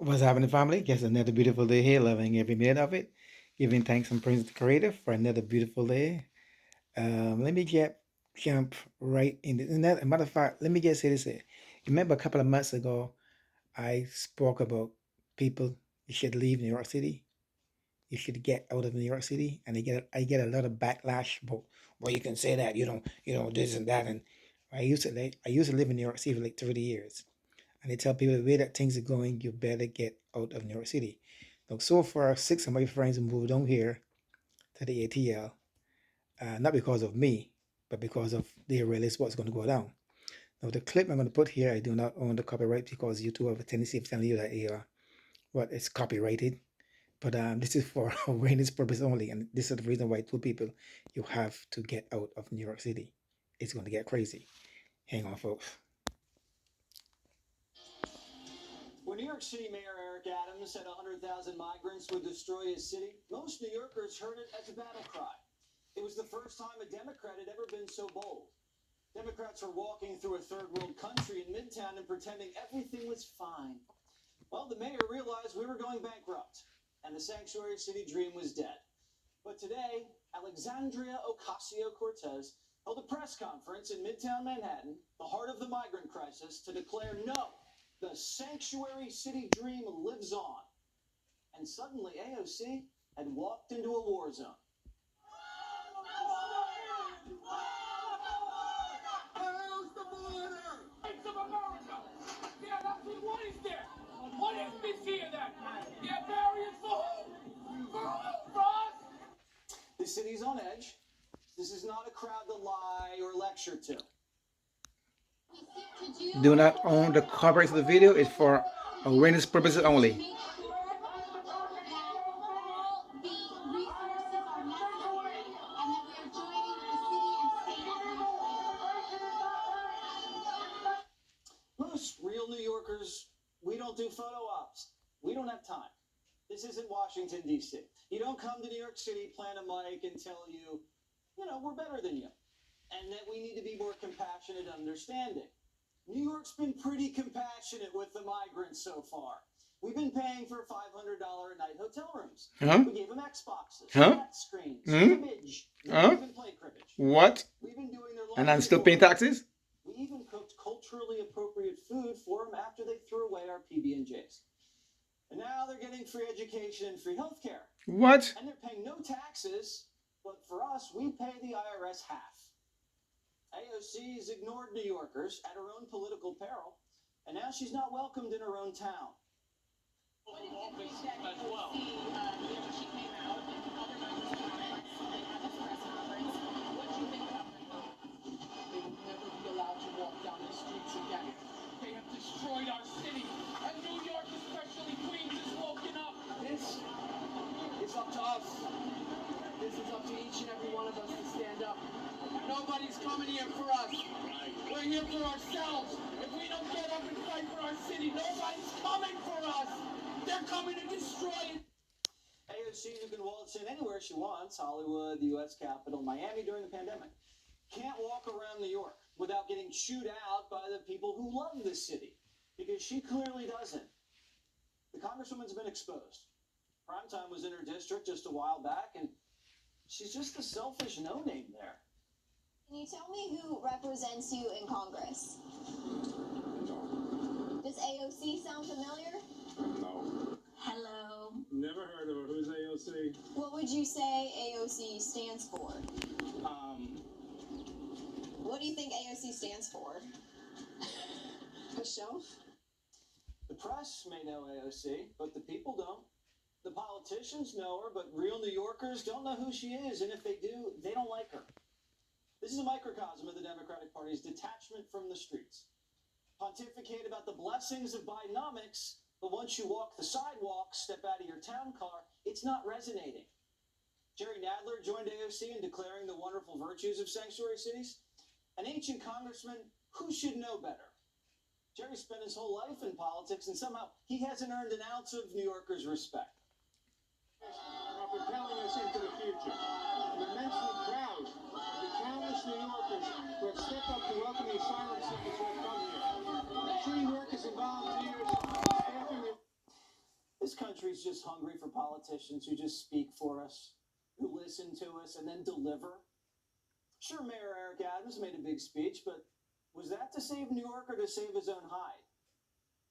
What's happening, family? Guess another beautiful day here, loving every minute of it. Giving thanks and praise to the Creator for another beautiful day. Let me get jump right in. Matter of fact, let me just say this here. Remember a couple of months ago, I spoke about people you should leave New York City. You should get out of New York City, and I get a lot of backlash about. Well, you can say that you know this and that, and I used to live in New York City for like 30 years. And they tell people the way that things are going, you better get out of New York City. Now, so far, six of my friends moved down here to the ATL, not because of me, but because of they realize what's going to go down. Now, the clip I'm going to put here, I do not own the copyright because YouTube have a tendency of telling you that what it's copyrighted. But this is for awareness purpose only, and this is the reason why I told people you have to get out of New York City. It's going to get crazy. Hang on, folks. When New York City Mayor Eric Adams said 100,000 migrants would destroy his city, most New Yorkers heard it as a battle cry. It was the first time a Democrat had ever been so bold. Democrats were walking through a third world country in Midtown and pretending everything was fine. Well, the mayor realized we were going bankrupt, and the sanctuary city dream was dead. But today, Alexandria Ocasio-Cortez held a press conference in Midtown Manhattan, the heart of the migrant crisis, to declare no, the sanctuary city dream lives on. And suddenly, AOC had walked into a war zone. Close the border! States of America! Yeah, that's what is there? What is this here then? Yeah, barriers for who? For who? For us? The city's on edge. This is not a crowd to lie or lecture to. Do not own the copyright of the video. It's for awareness purposes only. Most real New Yorkers, we don't do photo ops. We don't have time. This isn't Washington, D.C. You don't come to New York City, plant a mic, and tell you, we're better than you, and that we need to be more compassionate and understanding. New York's been pretty compassionate with the migrants so far. We've been paying for $500 a night hotel rooms. Huh? We gave them Xboxes, flat screens, cribbage. We even play cribbage. What? We've been doing their and I'm still paying taxes? We even cooked culturally appropriate food for them after they threw away our PB&Js. And now they're getting free education and free health care. What? And they're paying no taxes, but for us, we pay the IRS half. AOC has ignored New Yorkers at her own political peril, and now she's not welcomed in her own town. They have destroyed our city, and New York, especially Queens, is woken up. This is up to us. This is up to each and every one of us to stand up. Nobody's coming here for us. We're here for ourselves. If we don't get up and fight for our city, nobody's coming for us. They're coming to destroy it. AOC, who can waltz in anywhere she wants, Hollywood, the U.S. Capitol, Miami during the pandemic, can't walk around New York without getting chewed out by the people who love this city, because she clearly doesn't. The Congresswoman's been exposed. Primetime was in her district just a while back, and she's just a selfish no-name there. Can you tell me who represents you in Congress? No. Does AOC sound familiar? No. Hello. Never heard of her. Who's AOC? What would you say AOC stands for? What do you think AOC stands for? A shelf? The press may know AOC, but the people don't. The politicians know her, but real New Yorkers don't know who she is, and if they do, they don't like her. This is a microcosm of the Democratic Party's detachment from the streets. Pontificate about the blessings of Bidenomics, but once you walk the sidewalk, step out of your town car, it's not resonating. Jerry Nadler joined AOC in declaring the wonderful virtues of sanctuary cities. An ancient congressman, who should know better? Jerry spent his whole life in politics, and somehow he hasn't earned an ounce of New Yorkers' respect. Are propelling us into the future. I'm immensely proud of the countless New Yorkers who have stepped up to welcome the asylum seekers who have come here. City workers and volunteers, staffing their This country's just hungry for politicians who just speak for us, who listen to us, and then deliver. Sure, Mayor Eric Adams made a big speech, but was that to save New York or to save his own hide?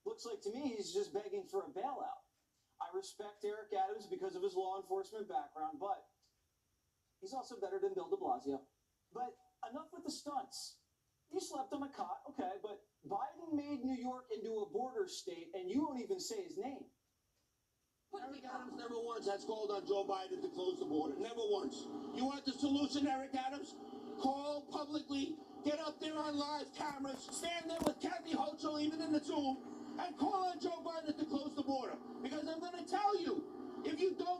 Looks like to me he's just begging for a bailout. I respect Eric Adams because of his law enforcement background, but he's also better than Bill de Blasio. But enough with the stunts. You slept on a cot, okay, but Biden made New York into a border state, and you won't even say his name. Eric Adams never once has called on Joe Biden to close the border. Never once. You want the solution, Eric Adams? Call publicly, get up there on live cameras, stand there with Kathy Hochul, even in the Zoom, and call on Joe Biden to close the border. Because I'm going to tell you, if you don't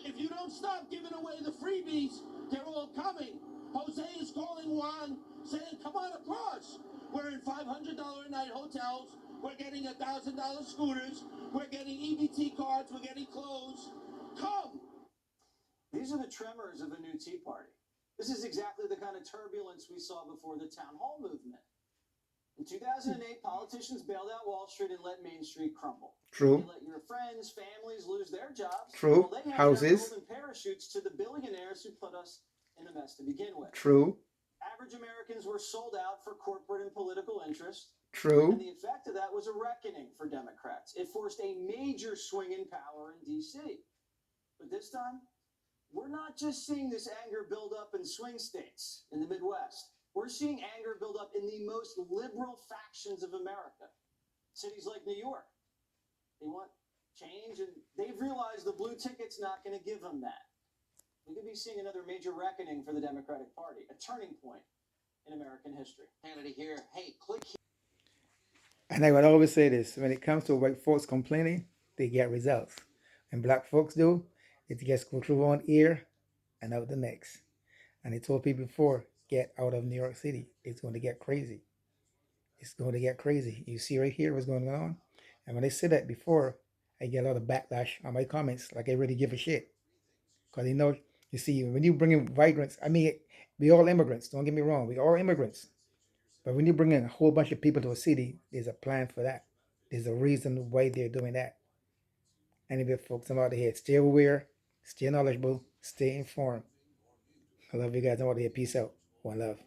if you don't stop giving away the freebies, they're all coming. Jose is calling Juan, saying, come on across. We're in $500 a night hotels. We're getting $1,000 scooters. We're getting EBT cards. We're getting clothes. Come. These are the tremors of a new Tea Party. This is exactly the kind of turbulence we saw before the town hall movement. In 2008, politicians bailed out Wall Street and let Main Street crumble. True. You let your friends, families lose their jobs. True. Well, they handed out Houses. golden parachutes to the billionaires who put us in a mess to begin with. True. Average Americans were sold out for corporate and political interest. True. And the effect of that was a reckoning for Democrats. It forced a major swing in power in D.C. But this time, we're not just seeing this anger build up in swing states in the Midwest. We're seeing anger build up in the most liberal factions of America. Cities like New York. They want change, and they've realized the blue ticket's not going to give them that. We could be seeing another major reckoning for the Democratic Party, a turning point in American history. Hannity here. Hey, click here. And I would always say this, when it comes to white folks complaining, they get results. When black folks do, it gets go through one ear and out the next. And I told people before, get out of New York City. It's going to get crazy. It's going to get crazy. You see right here what's going on? And when I said that before, I get a lot of backlash on my comments, like I really give a shit. Because you see, when you bring in migrants, I mean, we all immigrants, don't get me wrong, we all immigrants. But when you bring in a whole bunch of people to a city, there's a plan for that. There's a reason why they're doing that. Anyway, folks, I'm out of here. Stay aware, stay knowledgeable, stay informed. I love you guys. I'm out of here. Peace out. One love.